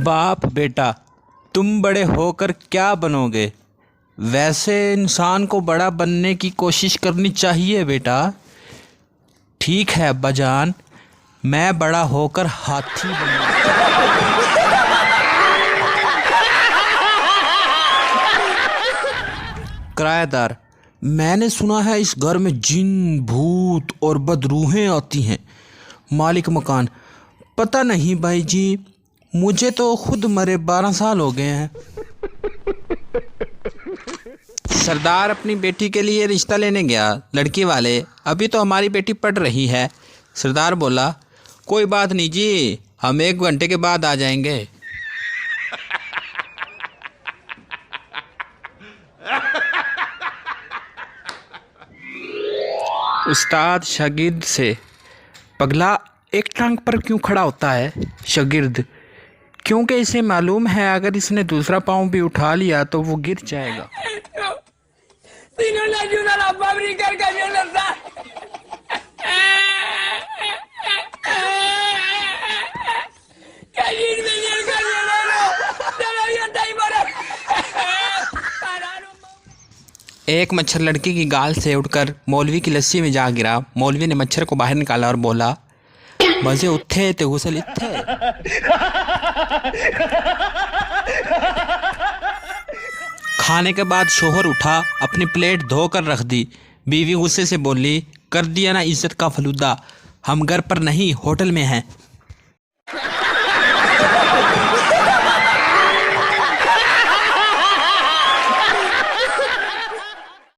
बाप बेटा, तुम बड़े होकर क्या बनोगे? वैसे इंसान को बड़ा बनने की कोशिश करनी चाहिए बेटा। ठीक है अब्बाजान, मैं बड़ा होकर हाथी बनूंगा। किराएदार, मैंने सुना है इस घर में जिन, भूत और बदरूहें आती हैं। मालिक मकान, पता नहीं भाई जी, मुझे तो खुद मरे 12 साल हो गए हैं। सरदार अपनी बेटी के लिए रिश्ता लेने गया, लड़की वाले। अभी तो हमारी बेटी पढ़ रही है। सरदार बोला, कोई बात नहीं जी, हम 1 घंटे के बाद आ जाएंगे। उस्ताद शागिर्द से, पगला एक टांग पर क्यों खड़ा होता है? शागिर्द, क्योंकि इसे मालूम है अगर इसने दूसरा पाँव भी उठा लिया तो वो गिर जाएगा। एक मच्छर लड़की की गाल से उठकर मौलवी की लस्सी में जा गिरा। मौलवी ने मच्छर को बाहर निकाला और बोला, मजे उठे ते गुसल इत्थे। खाने के बाद शोहर उठा, अपनी प्लेट धोकर रख दी। बीवी गुस्से से बोली, कर दिया ना इज्जत का फलूदा, हम घर पर नहीं होटल में हैं।